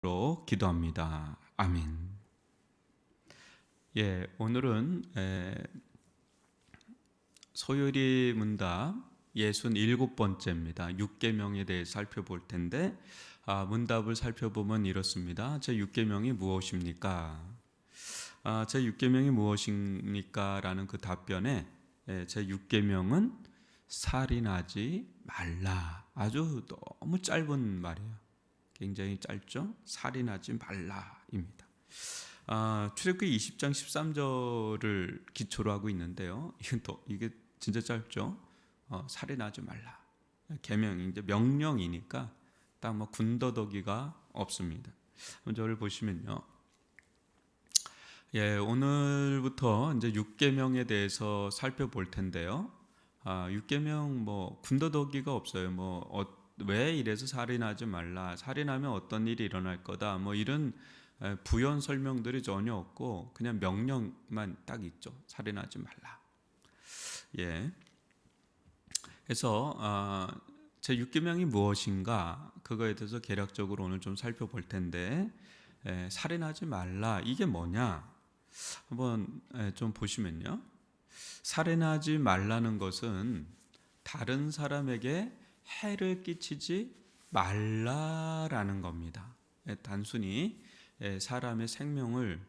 로 기도합니다. 아멘. 오늘은 소요리 문답 67번째입니다. 6계명에 대해 살펴볼 텐데 문답을 살펴보면 이렇습니다. 제 6계명이 무엇입니까? 제 6계명이 무엇입니까? 라는 그 답변에 제 6계명은 살인하지 말라. 아주 너무 짧은 말이에요. 굉장히 짧죠? 살인하지 말라입니다. 출애굽기 20장 13절을 기초로 하고 있는데요. 이게 진짜 짧죠? 살인하지 말라. 계명 이제 명령이니까 딱 뭐 군더더기가 없습니다. 저를 보시면요. 오늘부터 이제 6계명에 대해서 살펴볼 텐데요. 6계명 뭐 군더더기가 없어요. 왜 이래서 살인하지 말라, 살인하면 어떤 일이 일어날 거다, 뭐 이런 부연 설명들이 전혀 없고 그냥 명령만 딱 있죠. 살인하지 말라. 그래서 제 6계명이 무엇인가 그거에 대해서 개략적으로 오늘 좀 살펴볼 텐데, 살인하지 말라 이게 뭐냐 한번 좀 보시면요. 살인하지 말라는 것은 다른 사람에게 해를 끼치지 말라라는 겁니다. 단순히 사람의 생명을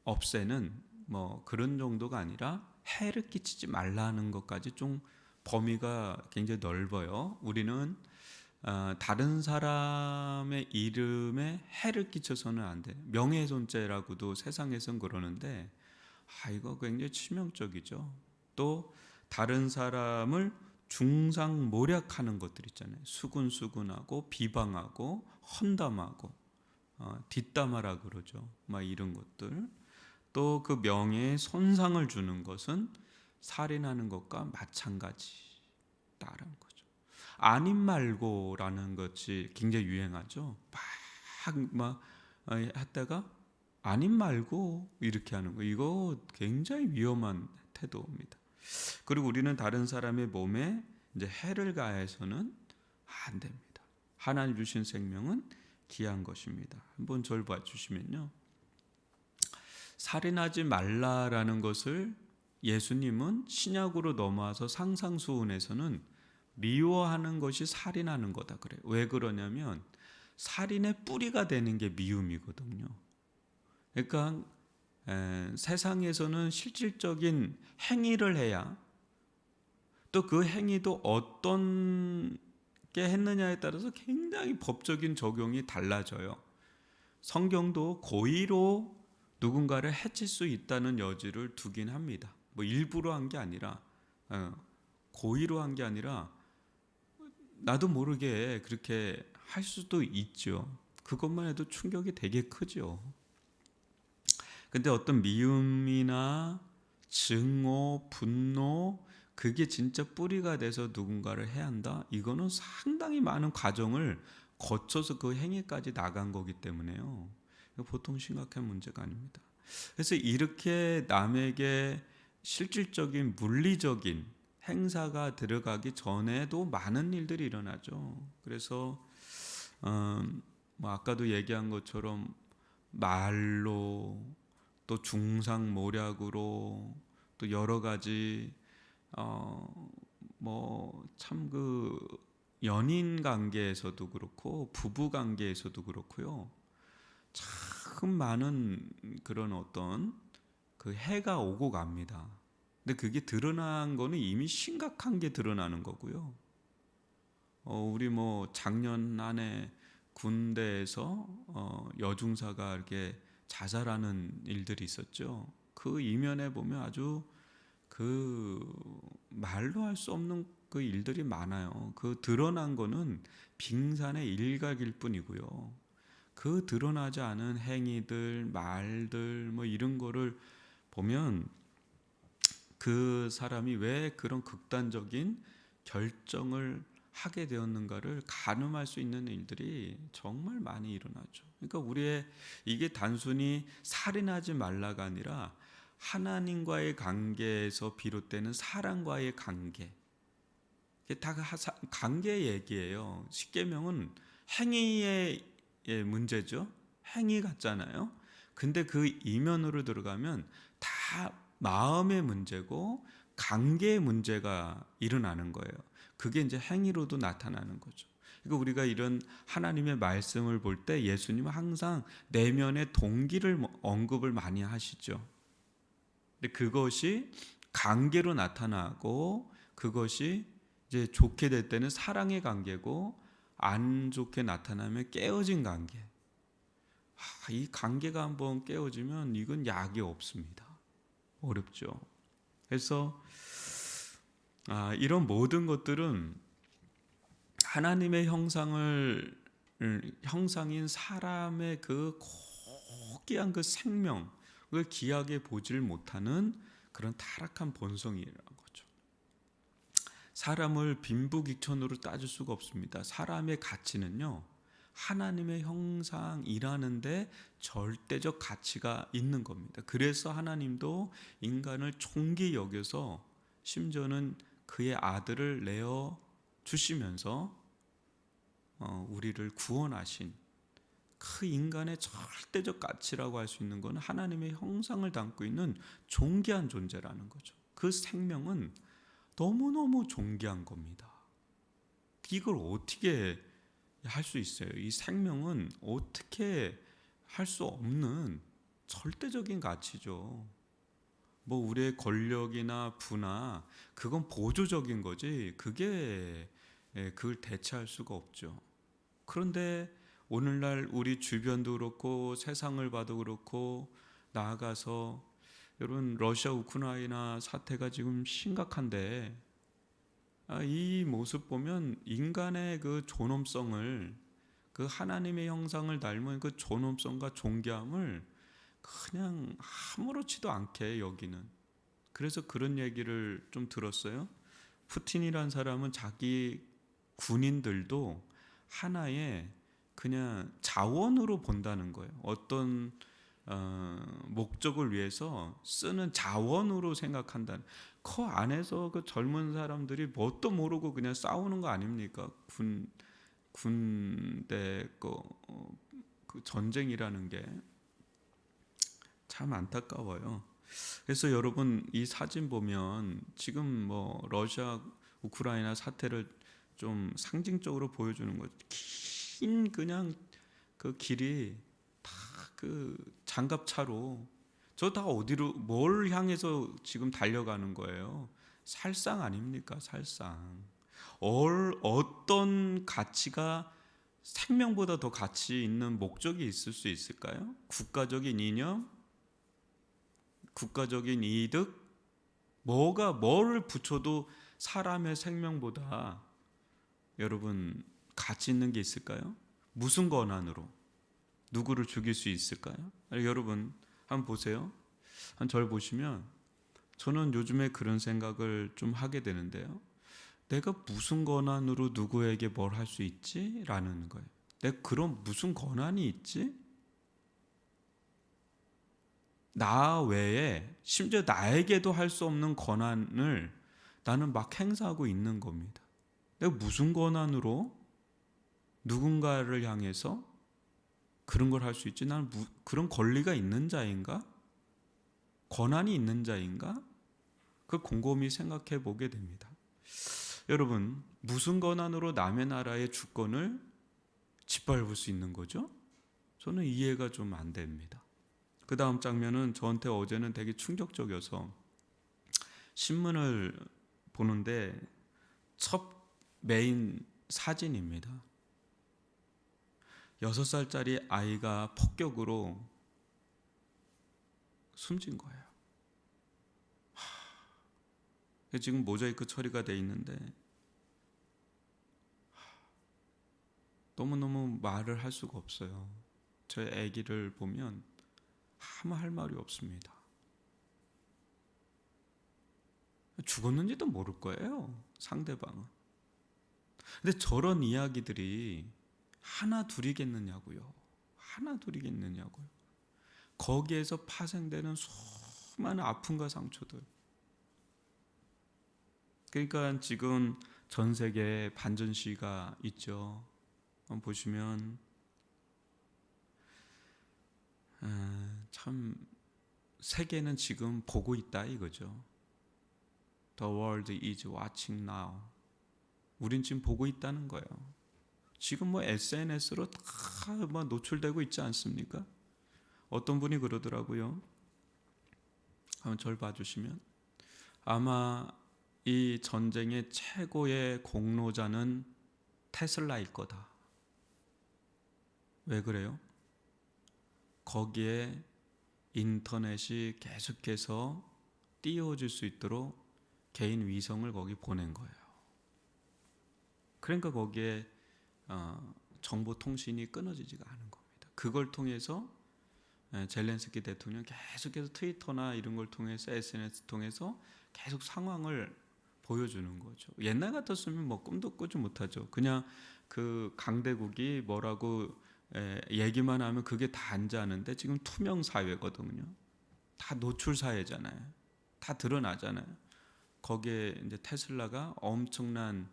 없애는 뭐 그런 정도가 아니라 해를 끼치지 말라는 것까지 좀 범위가 굉장히 넓어요. 우리는 다른 사람의 이름에 해를 끼쳐서는 안 돼. 명예훼손죄라고도 세상에선 그러는데 이거 굉장히 치명적이죠. 또 다른 사람을 중상모략하는 것들 있잖아요. 수군수군하고 비방하고 헌담하고 뒷담화라 그러죠. 막 이런 것들. 또 그 명예에 손상을 주는 것은 살인하는 것과 마찬가지다라는 거죠. 아님 말고라는 것이 굉장히 유행하죠. 막 했다가 아님 말고 이렇게 하는 거, 이거 굉장히 위험한 태도입니다. 그리고 우리는 다른 사람의 몸에 이제 해를 가해서는 안 됩니다. 하나님 주신 생명은 귀한 것입니다. 한번 저를 봐주시면요. 살인하지 말라라는 것을 예수님은 신약으로 넘어와서 상상수훈에서는 미워하는 것이 살인하는 거다 그래요. 왜 그러냐면 살인의 뿌리가 되는 게 미움이거든요. 그러니까 세상에서는 실질적인 행위를 해야, 또 그 행위도 어떤 게 했느냐에 따라서 굉장히 법적인 적용이 달라져요. 성경도 고의로 누군가를 해칠 수 있다는 여지를 두긴 합니다. 뭐 일부러 한 게 아니라, 고의로 한 게 아니라 나도 모르게 그렇게 할 수도 있죠. 그것만 해도 충격이 되게 크죠. 근데 어떤 미움이나 증오, 분노, 그게 진짜 뿌리가 돼서 누군가를 해야 한다? 이거는 상당히 많은 과정을 거쳐서 그 행위까지 나간 거기 때문에요. 보통 심각한 문제가 아닙니다. 그래서 이렇게 남에게 실질적인 물리적인 행사가 들어가기 전에도 많은 일들이 일어나죠. 그래서 아까도 얘기한 것처럼 말로, 또 중상모략으로, 또 여러 가지 참 그 연인 관계에서도 그렇고 부부 관계에서도 그렇고요. 참 많은 그런 어떤 그 해가 오고 갑니다. 근데 그게 드러난 거는 이미 심각한 게 드러나는 거고요. 우리 작년 안에 군대에서 여중사가 이렇게 자살하는 일들이 있었죠. 그 이면에 보면 아주 그 말로 할 수 없는 그 일들이 많아요. 그 드러난 거는 빙산의 일각일 뿐이고요. 그 드러나지 않은 행위들, 말들 뭐 이런 거를 보면 그 사람이 왜 그런 극단적인 결정을 하게 되었는가를 가늠할 수 있는 일들이 정말 많이 일어나죠. 그러니까 우리의 이게 단순히 살인하지 말라가 아니라 하나님과의 관계에서 비롯되는 사람과의 관계, 이게 다 관계 얘기예요. 십계명은 행위의 문제죠. 행위 같잖아요. 근데 그 이면으로 들어가면 다 마음의 문제고 관계의 문제가 일어나는 거예요. 그게 이제 행위로도 나타나는 거죠. 그러니까 우리가 이런 하나님의 말씀을 볼 때 예수님은 항상 내면의 동기를 언급을 많이 하시죠. 근데 그것이 관계로 나타나고 그것이 이제 좋게 될 때는 사랑의 관계고 안 좋게 나타나면 깨어진 관계. 이 관계가 한번 깨어지면 이건 약이 없습니다. 어렵죠. 그래서 이런 모든 것들은 하나님의 형상인 사람의 그 고귀한 그 생명을 귀하게 보질 못하는 그런 타락한 본성이라는 거죠. 사람을 빈부귀천으로 따질 수가 없습니다. 사람의 가치는요, 하나님의 형상이라는데 절대적 가치가 있는 겁니다. 그래서 하나님도 인간을 존귀 여겨서 심지어는 그의 아들을 내어 주시면서 우리를 구원하신 그 인간의 절대적 가치라고 할 수 있는 것은 하나님의 형상을 담고 있는 존귀한 존재라는 거죠. 그 생명은 너무너무 존귀한 겁니다. 이걸 어떻게 할 수 있어요? 이 생명은 어떻게 할 수 없는 절대적인 가치죠. 뭐 우리의 권력이나 부나 그건 보조적인 거지 그게 그걸 대체할 수가 없죠. 그런데 오늘날 우리 주변도 그렇고 세상을 봐도 그렇고 나아가서 여러분 러시아 우크라이나 사태가 지금 심각한데 이 모습 보면 인간의 그 존엄성을 그 하나님의 형상을 닮은 그 존엄성과 존귀함을 그냥 아무렇지도 않게 여기는 그래서 그런 얘기를 좀 들었어요. 푸틴이란 사람은 자기 군인들도 하나의 그냥 자원으로 본다는 거예요. 어떤 목적을 위해서 쓰는 자원으로 생각한다는. 그 안에서 그 젊은 사람들이 뭣도 모르고 그냥 싸우는 거 아닙니까? 군대 그 전쟁이라는 게 참 안타까워요. 그래서 여러분 이 사진 보면 지금 뭐 러시아 우크라이나 사태를 좀 상징적으로 보여주는 거죠. 긴 그냥 그 길이 다 그 장갑차로 저 다 어디로 뭘 향해서 지금 달려가는 거예요? 살상 아닙니까? 살상. 어떤 가치가 생명보다 더 가치 있는 목적이 있을 수 있을까요? 국가적인 이념, 국가적인 이득, 뭐를 붙여도 사람의 생명보다 여러분 가치 있는 게 있을까요? 무슨 권한으로 누구를 죽일 수 있을까요? 여러분 한번 보세요. 한 절 보시면 저는 요즘에 그런 생각을 좀 하게 되는데요. 내가 무슨 권한으로 누구에게 뭘 할 수 있지? 라는 거예요. 내가 그런 무슨 권한이 있지? 나 외에 심지어 나에게도 할 수 없는 권한을 나는 막 행사하고 있는 겁니다. 내가 무슨 권한으로 누군가를 향해서 그런 걸 할 수 있지? 나는 그런 권리가 있는 자인가? 권한이 있는 자인가? 그 곰곰이 생각해 보게 됩니다. 여러분, 무슨 권한으로 남의 나라의 주권을 짓밟을 수 있는 거죠? 저는 이해가 좀 안 됩니다. 그 다음 장면은 저한테 어제는 되게 충격적이어서 신문을 보는데 첫 메인 사진입니다. 6살짜리 아이가 폭격으로 숨진 거예요. 지금 모자이크 처리가 돼 있는데 너무너무 말을 할 수가 없어요. 제 아기를 보면 아무 할 말이 없습니다. 죽었는지도 모를 거예요, 상대방은. 근데 저런 이야기들이 하나 둘이겠느냐고요. 하나 둘이겠느냐고요. 거기에서 파생되는 수많은 아픔과 상처들. 그러니까 지금 전 세계에 반전 시위가 있죠. 보시면 참 세계는 지금 보고 있다 이거죠. The world is watching now. 우린 지금 보고 있다는 거예요. 지금 뭐 SNS로 다 뭐 노출되고 있지 않습니까? 어떤 분이 그러더라고요. 한번 절 봐주시면 아마 이 전쟁의 최고의 공로자는 테슬라일 거다. 왜 그래요? 거기에 인터넷이 계속해서 띄워질 수 있도록 개인 위성을 거기 보낸 거예요. 그러니까 거기에 정보 통신이 끊어지지가 않은 겁니다. 그걸 통해서 젤렌스키 대통령 계속해서 트위터나 이런 걸 통해서 SNS 통해서 계속 상황을 보여주는 거죠. 옛날 같았으면 뭐 꿈도 꾸지 못하죠. 그냥 그 강대국이 뭐라고 얘기만 하면 그게 다 앉아하는데 지금 투명 사회거든요. 다 노출 사회잖아요. 다 드러나잖아요. 거기에 이제 테슬라가 엄청난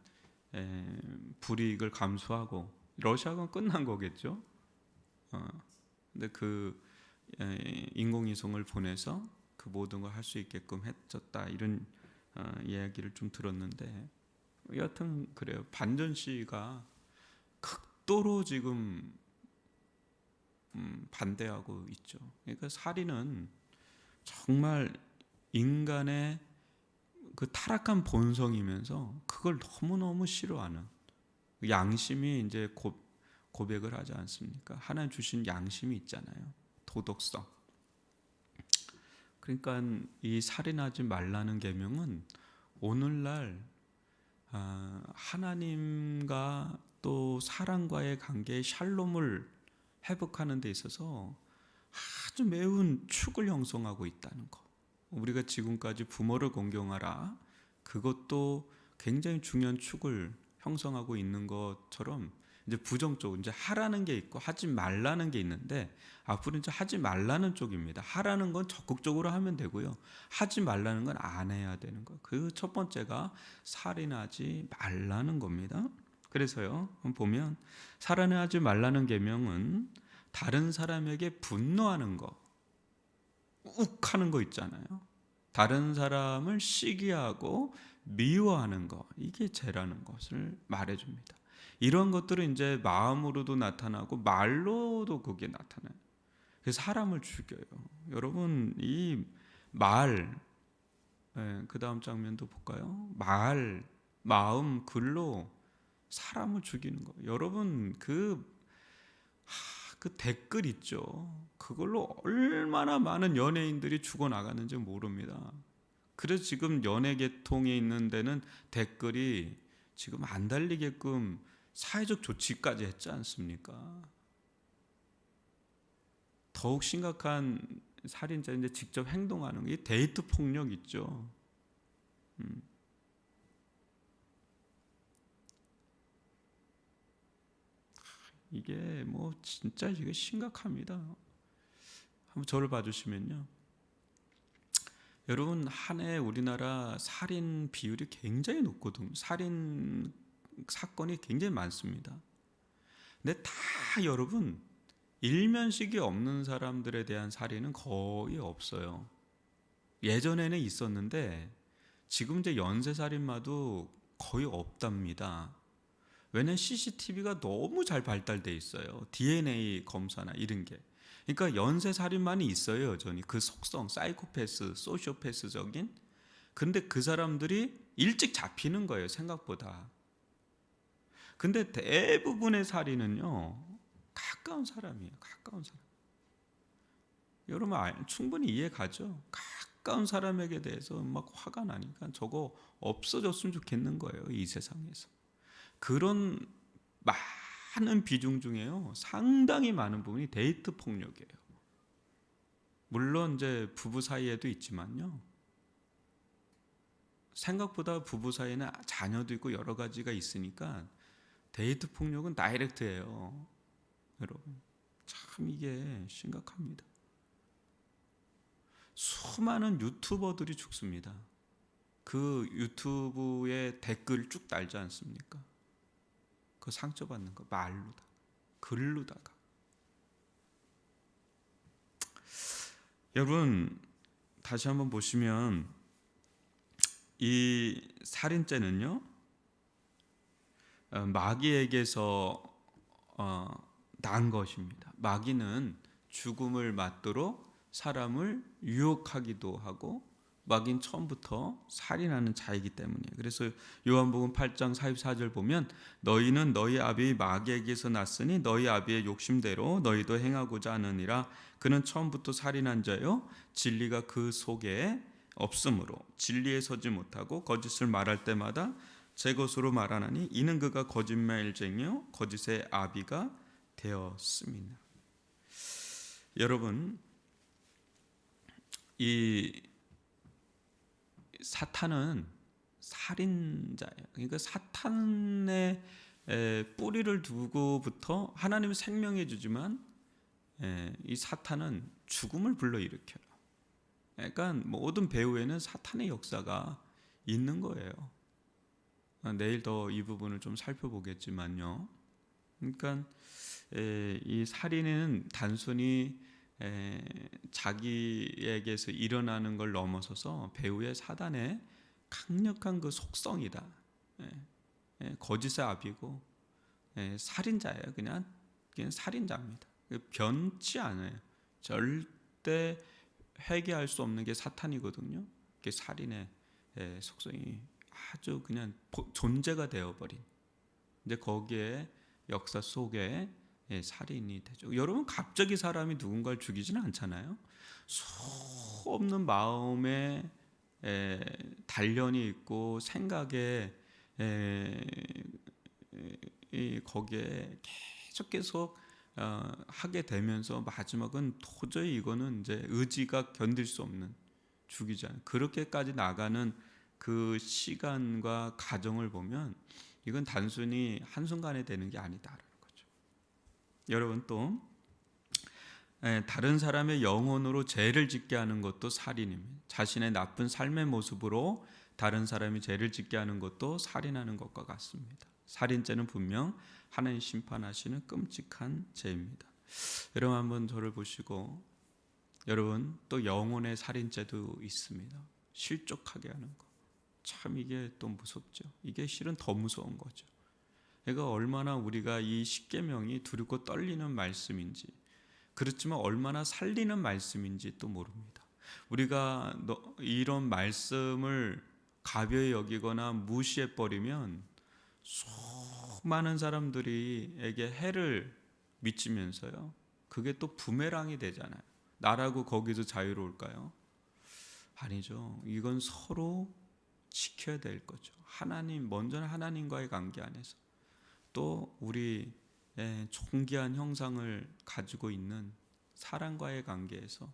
불이익을 감수하고 러시아가 끝난 거겠죠. 근데 그 인공위성을 보내서 그 모든 걸 할 수 있게끔 해줬다 이런 이야기를 좀 들었는데 여하튼 그래요. 반전 씨가 극도로 지금 반대하고 있죠. 그러니까 살인은 정말 인간의 그 타락한 본성이면서 그걸 너무너무 싫어하는 양심이 이제 고백을 하지 않습니까? 하나님 주신 양심이 있잖아요. 도덕성. 그러니까 이 살인하지 말라는 계명은 오늘날 하나님과 또 사람과의 관계의 샬롬을 회복하는 데 있어서 아주 매운 축을 형성하고 있다는 거. 우리가 지금까지 부모를 공경하라 그것도 굉장히 중요한 축을 형성하고 있는 것처럼 이제 부정적으로 이제 하라는 게 있고 하지 말라는 게 있는데 앞으로 이제 하지 말라는 쪽입니다. 하라는 건 적극적으로 하면 되고요. 하지 말라는 건 안 해야 되는 거예요. 그 첫 번째가 살인하지 말라는 겁니다. 그래서요. 보면 살인하지 말라는 계명은 다른 사람에게 분노하는 거, 욱하는 거 있잖아요. 다른 사람을 시기하고 미워하는 거, 이게 죄라는 것을 말해줍니다. 이런 것들은 이제 마음으로도 나타나고 말로도 그게 나타나요. 그래서 사람을 죽여요. 여러분 이 말, 그 다음 장면도 볼까요? 말, 마음, 글로 사람을 죽이는 거. 여러분 그 댓글 있죠. 그걸로 얼마나 많은 연예인들이 죽어나가는지 모릅니다. 그래서 지금 연예 계통에 있는 데는 댓글이 지금 안 달리게끔 사회적 조치까지 했지 않습니까? 더욱 심각한 살인자 이제 직접 행동하는 게 데이트 폭력 있죠. 이게 뭐 진짜 이게 심각합니다. 한번 저를 봐주시면요. 여러분 한 해 우리나라 살인 비율이 굉장히 높거든요. 살인 사건이 굉장히 많습니다. 근데 다 여러분 일면식이 없는 사람들에 대한 살인은 거의 없어요. 예전에는 있었는데 지금 이제 연쇄살인마도 거의 없답니다. 왜냐면 CCTV가 너무 잘 발달돼 있어요. DNA 검사나 이런 게. 그러니까 연쇄살인만이 있어요, 여전히. 그 속성, 사이코패스, 소시오패스적인. 근데 그 사람들이 일찍 잡히는 거예요, 생각보다. 근데 대부분의 살인은요, 가까운 사람이에요, 가까운 사람. 여러분 충분히 이해 가죠? 가까운 사람에게 대해서 막 화가 나니까 저거 없어졌으면 좋겠는 거예요, 이 세상에서. 그런 많은 비중 중에요, 상당히 많은 부분이 데이트 폭력이에요. 물론 이제 부부 사이에도 있지만요, 생각보다 부부 사이에는 자녀도 있고 여러 가지가 있으니까 데이트 폭력은 다이렉트예요. 여러분 참 이게 심각합니다. 수많은 유튜버들이 죽습니다. 그 유튜브에 댓글 쭉 달지 않습니까? 그 상처받는 거 말로다, 글로다가. 여러분 다시 한번 보시면 이 살인죄는요, 마귀에게서 난 것입니다. 마귀는 죽음을 맞도록 사람을 유혹하기도 하고, 마귀는 처음부터 살인하는 자이기 때문이에요. 그래서 요한복음 8장 44절 보면 너희는 너희 아비 마귀에게서 났으니 너희 아비의 욕심대로 너희도 행하고자 하느니라. 그는 처음부터 살인한 자요 진리가 그 속에 없으므로 진리에 서지 못하고 거짓을 말할 때마다 제 것으로 말하나니 이는 그가 거짓말쟁이요 거짓의 아비가 되었습니다. 여러분, 이 사탄은 살인자예요. 그러니까 사탄의 뿌리를 두고부터 하나님은 생명해 주지만 이 사탄은 죽음을 불러일으켜요. 그러니까 모든 배후에는 사탄의 역사가 있는 거예요. 내일 더 이 부분을 좀 살펴보겠지만요. 그러니까 이 살인은 단순히 자기에게서 일어나는 걸 넘어서서 배후의 사단의 강력한 그 속성이다. 거짓의 아비고 살인자예요. 그냥 살인자입니다. 변치 않아요. 절대 회개할 수 없는 게 사탄이거든요. 그게 살인의 속성이 아주 그냥 존재가 되어버린. 이제 거기에 역사 속에 살인이 되죠. 여러분, 갑자기 사람이 누군가를 죽이지는 않잖아요. 수 없는 마음에 단련이 있고 생각에 거기에 계속 하게 되면서 마지막은 도저히 이거는 이제 의지가 견딜 수 없는, 죽이지 않는 그렇게까지 나가는 그 시간과 과정을 보면 이건 단순히 한순간에 되는 게 아니다라는 거죠. 여러분, 또 다른 사람의 영혼으로 죄를 짓게 하는 것도 살인입니다. 자신의 나쁜 삶의 모습으로 다른 사람이 죄를 짓게 하는 것도 살인하는 것과 같습니다. 살인죄는 분명 하나님 심판하시는 끔찍한 죄입니다. 여러분, 한번 저를 보시고, 여러분, 또 영혼의 살인죄도 있습니다. 실족하게 하는 거. 참 이게 또 무섭죠. 이게 실은 더 무서운 거죠. 그러니까 얼마나 우리가 이 십계명이 두렵고 떨리는 말씀인지, 그렇지만 얼마나 살리는 말씀인지 또 모릅니다. 우리가 이런 말씀을 가벼이 여기거나 무시해 버리면 수많은 사람들이에게 해를 미치면서요, 그게 또 부메랑이 되잖아요. 나라고 거기서 자유로울까요? 아니죠. 이건 서로 지켜야 될 거죠. 하나님, 먼저는 하나님과의 관계 안에서, 또 우리 존귀한 형상을 가지고 있는 사랑과의 관계에서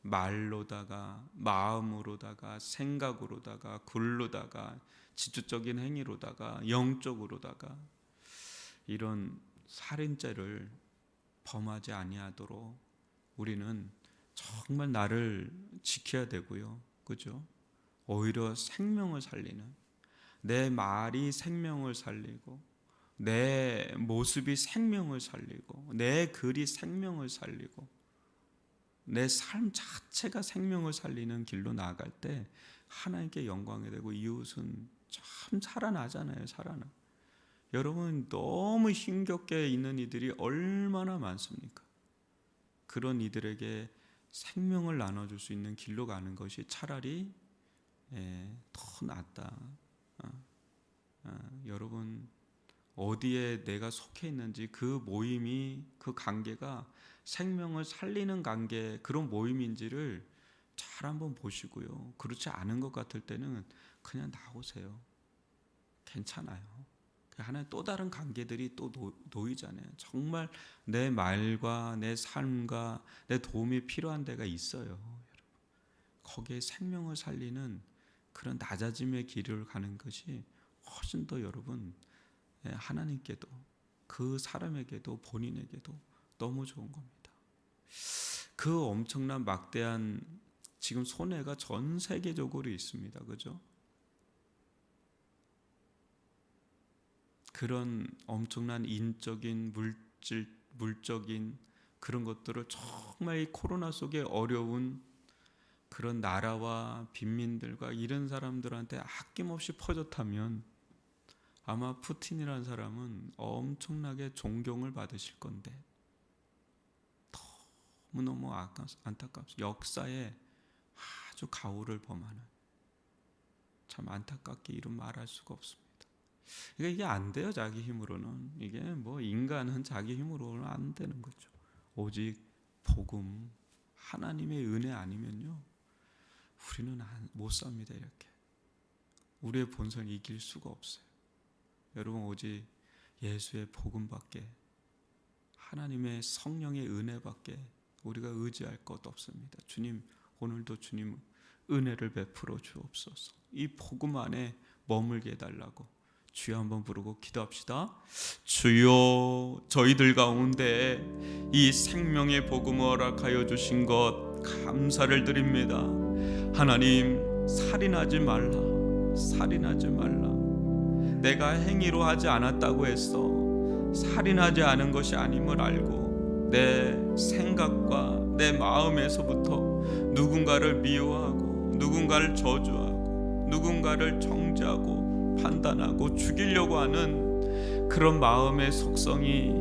말로다가 마음으로다가 생각으로다가 글로다가 지주적인 행위로다가 영적으로다가 이런 살인죄를 범하지 아니하도록 우리는 정말 나를 지켜야 되고요. 그죠? 오히려 생명을 살리는, 내 말이 생명을 살리고 내 모습이 생명을 살리고 내 글이 생명을 살리고 내 삶 자체가 생명을 살리는 길로 나아갈 때 하나님께 영광이 되고 이웃은 참 살아나잖아요. 살아나. 여러분, 너무 힘겹게 있는 이들이 얼마나 많습니까? 그런 이들에게 생명을 나눠줄 수 있는 길로 가는 것이 차라리 더 낫다. 여러분, 어디에 내가 속해 있는지 그 모임이, 그 관계가 생명을 살리는 관계, 그런 모임인지를 잘 한번 보시고요. 그렇지 않은 것 같을 때는 그냥 나오세요. 괜찮아요. 하나의 또 다른 관계들이 또 놓이잖아요. 정말 내 말과 내 삶과 내 도움이 필요한 데가 있어요. 여러분. 거기에 생명을 살리는 그런 낮아짐의 길을 가는 것이 훨씬 더 여러분, 하나님께도 그 사람에게도 본인에게도 너무 좋은 겁니다. 그 엄청난 막대한 지금 손해가 전 세계적으로 있습니다. 그죠? 그런 엄청난 인적인 물적인 그런 것들을 정말 이 코로나 속에 어려운 그런 나라와 빈민들과 이런 사람들한테 아낌없이 퍼졌다면 아마 푸틴이라는 사람은 엄청나게 존경을 받으실 건데 너무너무 안타깝습니다. 역사에 아주 가오를 범하는, 참 안타깝게 이름 말할 수가 없습니다. 이게 안 돼요. 자기 힘으로는. 이게 뭐 인간은 자기 힘으로는 안 되는 거죠. 오직 복음, 하나님의 은혜 아니면요 우리는 못 삽니다. 이렇게 우리의 본성을 이길 수가 없어요. 여러분, 오직 예수의 복음밖에, 하나님의 성령의 은혜밖에 우리가 의지할 것 없습니다. 주님, 오늘도 주님 은혜를 베풀어 주옵소서. 이 복음 안에 머물게 해달라고 주여 한번 부르고 기도합시다. 주여, 저희들 가운데 이 생명의 복음을 허락하여 주신 것 감사를 드립니다. 하나님, 살인하지 말라, 살인하지 말라. 내가 행위로 하지 않았다고 해서 살인하지 않은 것이 아님을 알고 내 생각과 내 마음에서부터 누군가를 미워하고 누군가를 저주하고 누군가를 정죄하고 판단하고 죽이려고 하는 그런 마음의 속성이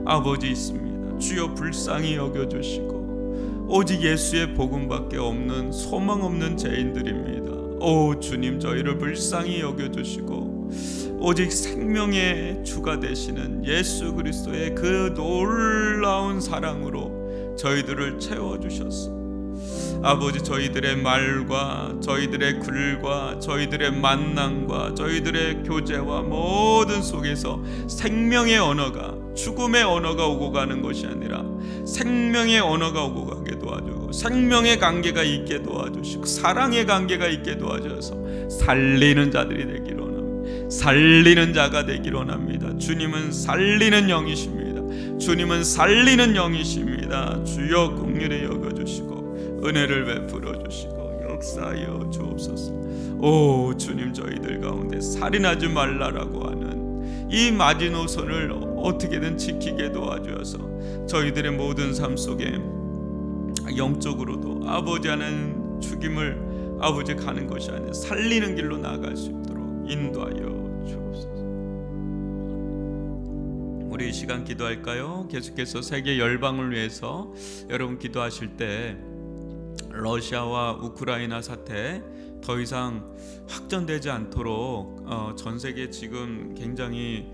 아버지 있습니다. 주여 불쌍히 여겨주시고 오직 예수의 복음밖에 없는 소망 없는 죄인들입니다. 오 주님, 저희를 불쌍히 여겨주시고 오직 생명의 주가 되시는 예수 그리스도의 그 놀라운 사랑으로 저희들을 채워주셨소. 아버지, 저희들의 말과 저희들의 글과 저희들의 만남과 저희들의 교제와 모든 속에서 생명의 언어가, 죽음의 언어가 오고 가는 것이 아니라 생명의 언어가 오고 가게 도와주고 생명의 관계가 있게 도와주시고 사랑의 관계가 있게 도와주셔서 살리는 자들이 되기를 원합니다. 살리는 자가 되기를 원합니다. 주님은 살리는 영이십니다. 주님은 살리는 영이십니다. 주여 긍휼히 여겨주시고 은혜를 베풀어 주시고 역사하여 주옵소서. 오 주님, 저희들 가운데 살인하지 말라라고 하는 이 마지노선을 어떻게든 지키게 도와주어서 저희들의 모든 삶 속에 영적으로도 아버지 하는 죽임을 아버지 가는 것이 아니라 살리는 길로 나아갈 수 있도록 인도하여 주옵소서. 우리 이 시간 기도할까요? 계속해서 세계 열방을 위해서 여러분 기도하실 때 러시아와 우크라이나 사태 더 이상 확전되지 않도록 전 세계 지금 굉장히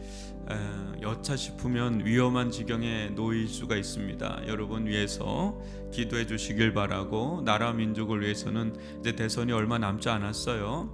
여차 싶으면 위험한 지경에 놓일 수가 있습니다. 여러분 위해서 기도해 주시길 바라고, 나라 민족을 위해서는 이제 대선이 얼마 남지 않았어요.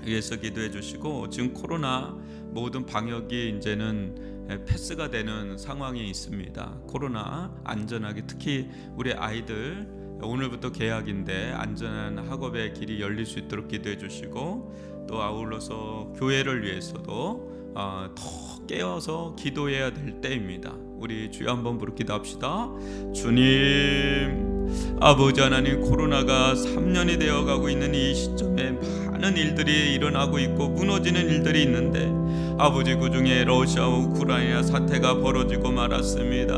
위해서 기도해 주시고, 지금 코로나 모든 방역이 이제는 패스가 되는 상황에 있습니다. 코로나 안전하게, 특히 우리 아이들 오늘부터 개학인데 안전한 학업의 길이 열릴 수 있도록 기도해 주시고, 또 아울러서 교회를 위해서도 더 깨어서 기도해야 될 때입니다. 우리 주여 한번 부르 기도합시다. 주님, 아버지 하나님, 코로나가 3년이 되어가고 있는 이 시점에 많은 일들이 일어나고 있고 무너지는 일들이 있는데 아버지, 그 중에 러시아와 우크라이나 사태가 벌어지고 말았습니다.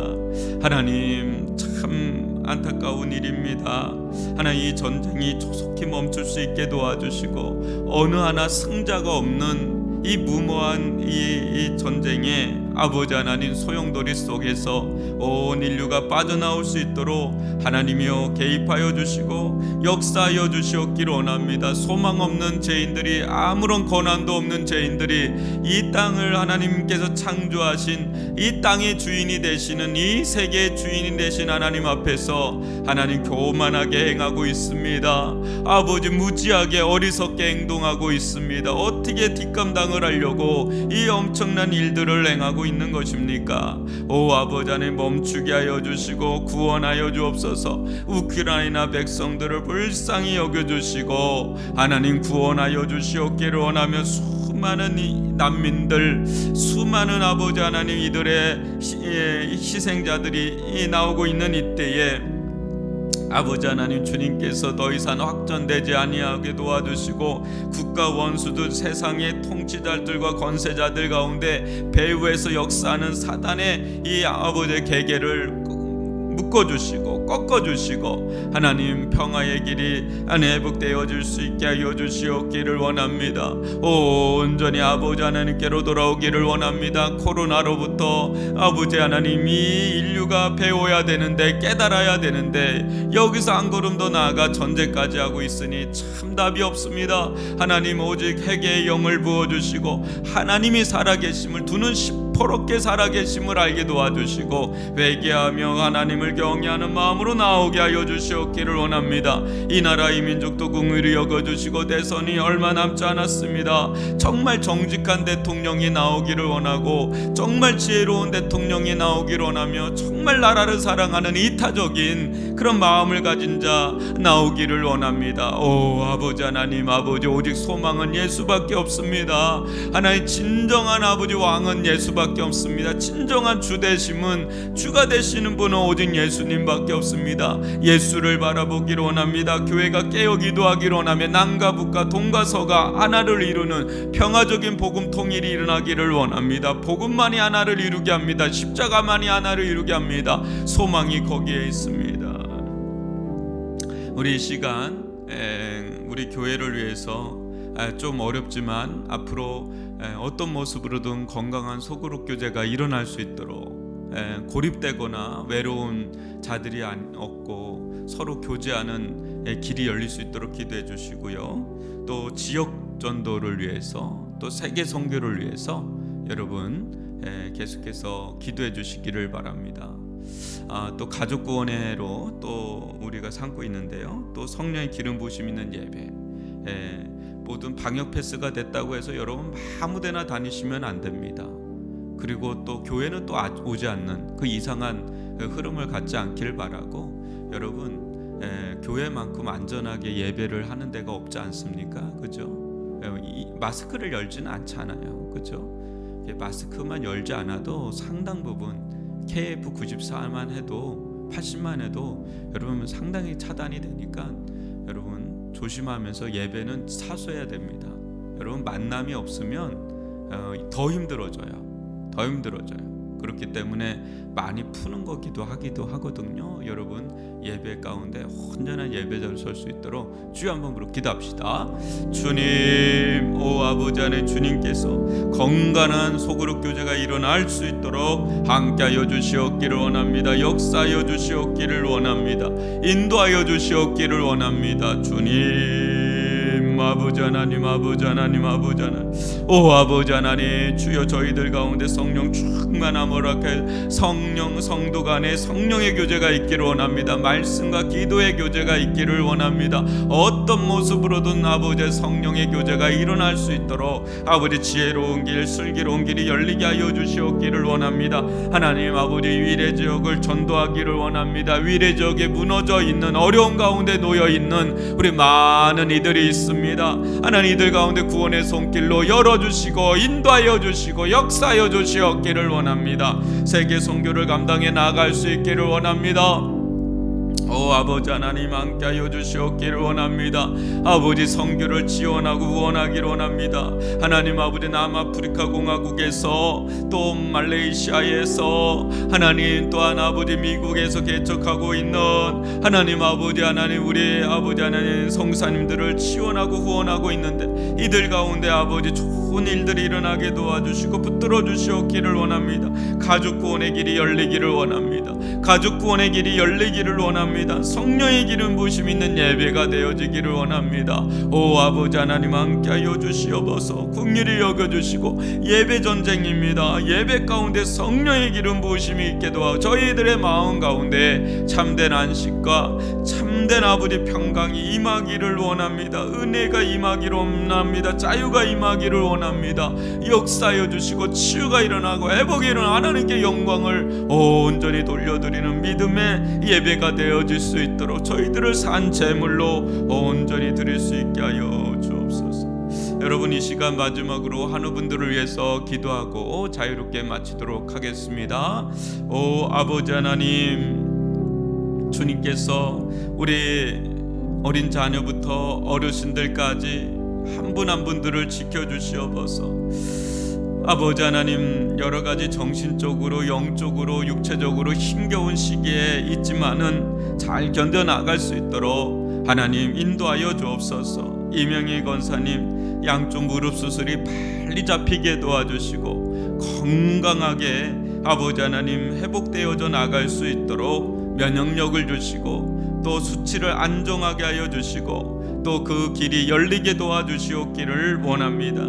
하나님, 참 안타까운 일입니다. 하나님, 이 전쟁이 조속히 멈출 수 있게 도와주시고 어느 하나 승자가 없는 이 무모한 이 전쟁에 아버지 하나님 소용돌이 속에서 온 인류가 빠져나올 수 있도록 하나님이여 개입하여 주시고 역사하여 주시옵기를 원합니다. 소망 없는 죄인들이, 아무런 권한도 없는 죄인들이 이 땅을 하나님께서 창조하신 이 땅의 주인이 되시는, 이 세계의 주인이 되신 하나님 앞에서 하나님 교만하게 행하고 있습니다. 아버지, 무지하게 어리석게 행동하고 있습니다. 어떻게 뒷감당을 하려고 이 엄청난 일들을 행하고 있는 것입니까? 오 아버지 하나님, 멈추게 하여 주시고 구원하여 주옵소서. 우크라이나 백성들을 불쌍히 여겨주시고 하나님 구원하여 주시옵기를 원하며, 수많은 이 난민들, 수많은 아버지 하나님 이들의 희생자들이 나오고 있는 이때에 아버지 하나님, 주님께서 더 이상 확전되지 아니하게 도와주시고 국가 원수들, 세상의 통치자들과 권세자들 가운데 배후에서 역사하는 사단의 이 아버지의 계계를 묶어주시고 꺾어주시고 하나님 평화의 길이 회복되어질 수 있게 하여 주시옵기를 원합니다. 온전히 아버지 하나님께로 돌아오기를 원합니다. 코로나로부터 아버지 하나님, 이 인류가 배워야 되는데, 깨달아야 되는데 여기서 한 걸음 더 나아가 전제까지 하고 있으니 참 답이 없습니다. 하나님, 오직 회개의 영을 부어주시고 하나님이 살아계심을, 두는 시퍼렇게 살아계심을 알게 도와주시고 회개하며 하나님을 경외하는 마음으로 나오게 하여 주시옵기를 원합니다. 이 나라 이 민족도 긍휼히 여겨주시고 대선이 얼마 남지 않았습니다. 정말 정직한 대통령이 나오기를 원하고, 정말 지혜로운 대통령이 나오기를 원하며, 정말 나라를 사랑하는 이타적인 그런 마음을 가진 자 나오기를 원합니다. 오 아버지 하나님, 아버지 오직 소망은 예수밖에 없습니다. 하나님, 진정한 아버지 왕은 예수밖에 없습니다. 진정한 주 되심은, 주가 되시는 분은 오직 예수님밖에 없습니다. 예수를 바라보기를 원합니다. 교회가 깨어 기도하기를 원하며 남과 북과 동과 서가 하나를 이루는 평화적인 복음 통일이 일어나기를 원합니다. 복음만이 하나를 이루게 합니다. 십자가만이 하나를 이루게 합니다. 소망이 거기에 있습니다. 우리 이 시간 우리 교회를 위해서 좀 어렵지만 앞으로 어떤 모습으로든 건강한 소그룹 교제가 일어날 수 있도록, 고립되거나 외로운 자들이 없고 서로 교제하는 길이 열릴 수 있도록 기도해 주시고요. 또 지역 전도를 위해서, 또 세계 선교를 위해서 여러분 계속해서 기도해 주시기를 바랍니다. 또 가족 구원회로 또 우리가 삼고 있는데요. 또 성령의 기름 부으심 있는 예배, 모든 방역 패스가 됐다고 해서 여러분 아무데나 다니시면 안 됩니다. 그리고 또 교회는 또 오지 않는 그 이상한 흐름을 갖지 않길 바라고, 여러분 교회만큼 안전하게 예배를 하는 데가 없지 않습니까? 그죠? 마스크를 열지는 않잖아요. 그죠? 마스크만 열지 않아도 상당 부분 KF94만 해도, 80만 해도 여러분 상당히 차단이 되니까 여러분 조심하면서 예배는 사수해야 됩니다. 여러분 만남이 없으면 더 힘들어져요. 그렇기 때문에 많이 푸는 거기도 하기도 하거든요. 여러분 예배 가운데 온전한 예배자로 설 수 있도록 주여 한번 부르고 기도합시다. 주님, 오 아버지 안에 주님께서 건강한 소그룹 교제가 일어날 수 있도록 함께하여 주시옵기를 원합니다. 역사하여 주시옵기를 원합니다. 인도하여 주시옵기를 원합니다. 주님, 아버지 하나님, 아버지 하나님, 아버지 하나님, 오 아버지 하나님, 주여 저희들 가운데 성령 충만함 허락해 성령 성도 간에 성령의 교제가 있기를 원합니다. 말씀과 기도의 교제가 있기를 원합니다. 어떤 모습으로든 아버지 성령의 교제가 일어날 수 있도록 아버지 지혜로운 길, 슬기로운 길이 열리게 하여 주시옵기를 원합니다. 하나님 아버지 위례 지역을 전도하기를 원합니다. 위례 지역에 무너져 있는, 어려운 가운데 놓여 있는 우리 많은 이들이 있습니다. 하나님 이들 가운데 구원의 손길로 열어주시고 인도하여 주시고 역사하여 주시옵기를 원합니다. 세계 선교를 감당해 나아갈 수 있기를 원합니다. 오 아버지 하나님 함께하여 주시옵기를 원합니다. 아버지 선교를 지원하고 후원하기를 원합니다. 하나님 아버지 남아프리카 공화국에서, 또 말레이시아에서, 하나님 또한 아버지 미국에서 개척하고 있는 하나님 아버지 하나님, 우리 아버지 하나님 성사님들을 지원하고 후원하고 있는데 이들 가운데 아버지 좋은 일들이 일어나게 도와주시고 붙들어 주시옵기를 원합니다. 가족 구원의 길이 열리기를 원합니다. 가족 구원의 길이 열리기를 원합니다. 성령의 기름 부으심 있는 예배가 되어지기를 원합니다. 오 아버지 하나님 함께하여 주시옵소서. 긍휼히 여겨주시고, 예배 전쟁입니다. 예배 가운데 성령의 기름 부으심이 있게 도와 저희들의 마음 가운데 참된 안식과 참된 아버지 평강이 임하기를 원합니다. 은혜가 임하기를 원합니다. 자유가 임하기를 원합니다. 역사하여 주시고 치유가 일어나고 회복이 일어나 하나님께 영광을 온전히 돌려드리는 믿음의 예배가 되어질 수 있도록 저희들을 산 제물로 온전히 드릴 수 있게 하여 주옵소서. 여러분 이 시간 마지막으로 한우분들을 위해서 기도하고 자유롭게 마치도록 하겠습니다. 오 아버지 하나님, 주님께서 우리 어린 자녀부터 어르신들까지 한 분 한 분들을 지켜주시옵소서. 아버지 하나님, 여러 가지 정신적으로, 영적으로, 육체적으로 힘겨운 시기에 있지만은 잘 견뎌나갈 수 있도록 하나님 인도하여 주옵소서. 이명희 권사님 양쪽 무릎 수술이 빨리 잡히게 도와주시고 건강하게 아버지 하나님 회복되어져 나갈 수 있도록 면역력을 주시고 또 수치를 안정하게 하여 주시고 또 그 길이 열리게 도와주시옵기를 원합니다.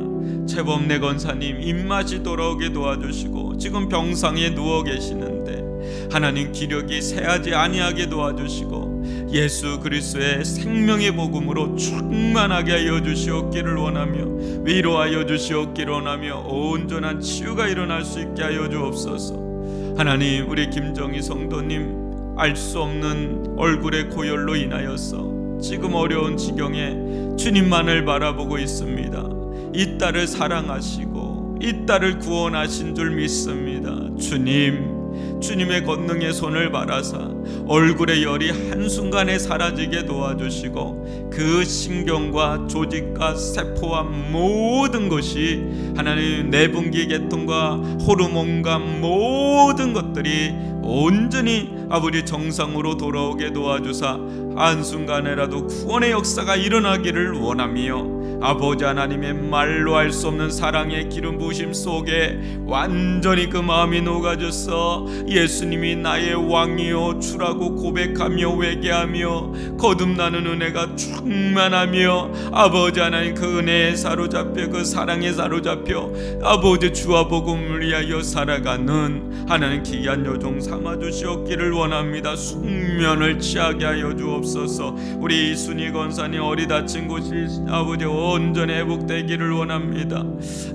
최범래 권사님 입맛이 돌아오게 도와주시고 지금 병상에 누워 계시는데 하나님 기력이 새하지 아니하게 도와주시고 예수 그리스도의 생명의 복음으로 충만하게 하여 주시옵기를 원하며 위로하여 주시옵기를 원하며 온전한 치유가 일어날 수 있게 하여 주옵소서. 하나님, 우리 김정희 성도님 알 수 없는 얼굴의 고열로 인하여서 지금 어려운 지경에 주님만을 바라보고 있습니다. 이 딸을 사랑하시고 이 딸을 구원하신 줄 믿습니다. 주님의 권능의 손을 바라사 얼굴의 열이 한순간에 사라지게 도와주시고 그 신경과 조직과 세포와 모든 것이 하나님 내분기 계통과 호르몬과 모든 것들이 온전히 아버지 정상으로 돌아오게 도와주사 한순간에라도 구원의 역사가 일어나기를 원하며 아버지 하나님의 말로 할 수 없는 사랑의 기름 부으심 속에 완전히 그 마음이 녹아져서 예수님이 나의 왕이요 주라고 고백하며 회개하며 거듭나는 은혜가 충만하며 아버지 하나님 그 은혜에 사로잡혀 그 사랑에 사로잡혀 아버지 주와 복음을 위하여 살아가는 하나님 귀한 여종 삼아주시옵기를 원합니다. 숙면을 취하게 하여 주옵소서. 우리 이순희 권사님 허리 다친 곳이 아버지 온전히 회복되기를 원합니다.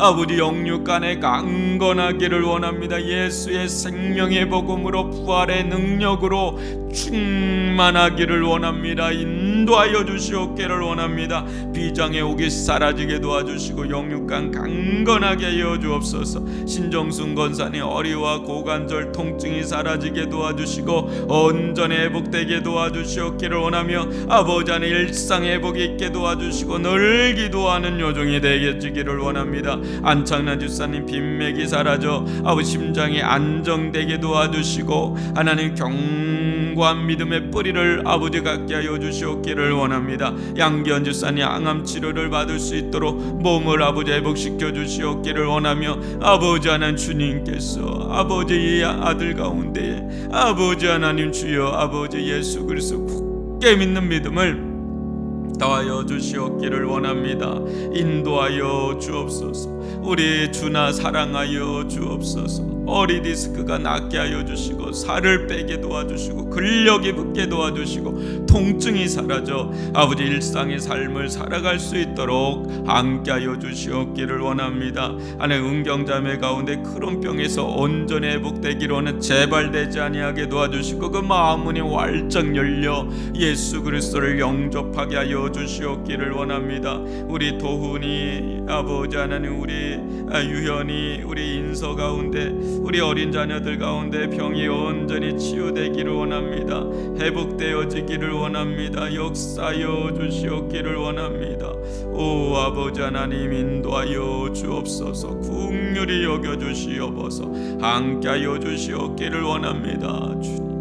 아버지 영육간에 강건하기를 원합니다. 예수의 생명의 복음으로 부활의 능력으로 충만하기를 원합니다. 인도하여 주시옵기를 원합니다. 비장의 옥이 사라지게 도와주시고 영육간 강건하게 하여 주옵소서. 신정순 권사님 허리와 고관절 통증이 사라지게 도와주시고 온전히 회복되게 도와주시옵기를 원하며 아버지 안에 일상 회복이 있게 도와주시고 늘 기도하는 요정이 되겠지기를 원합니다. 안창란 집사님 빈맥이 사라져 아버지 심장이 안정되게 도와주시고 하나님 견고한 믿음의 뿌리를 아버지 갖게 하여 주시옵기를 원합니다. 양기현 집사님 항암 치료를 받을 수 있도록 몸을 아버지 회복시켜 주시옵기를 원하며 아버지 하나님 주님께서 아버지 이 아들 가운데 아버지 하나님 주여 아버지 예수 그리스도 굳게 믿는 믿음을 더하여 주시옵기를 원합니다. 인도하여 주옵소서. 우리 주나 사랑하여 주옵소서. 어리 디스크가 낫게 하여 주시고 살을 빼게 도와주시고 근력이 붙게 도와주시고 통증이 사라져 아버지 일상의 삶을 살아갈 수 있도록 함께하여 주시옵기를 원합니다. 하나님 은경자매 가운데 크론병에서 온전히 회복되기를 원해 재발되지 아니하게 도와주시고 그 마음문이 활짝 열려 예수 그리스도를 영접하게 하여 주시옵기를 원합니다. 우리 도훈이 아버지 하나님 우리 유현이 우리 인서 가운데 우리 어린 자녀들 가운데 병이 온전히 치유되기를 원합니다. 회복되어지기를 원합니다. 역사하여 주시옵기를 원합니다. 오 아버지 하나님 인도하여 주옵소서. 긍휼히 여겨 주시옵소서. 함께하여 주시옵기를 원합니다. 주님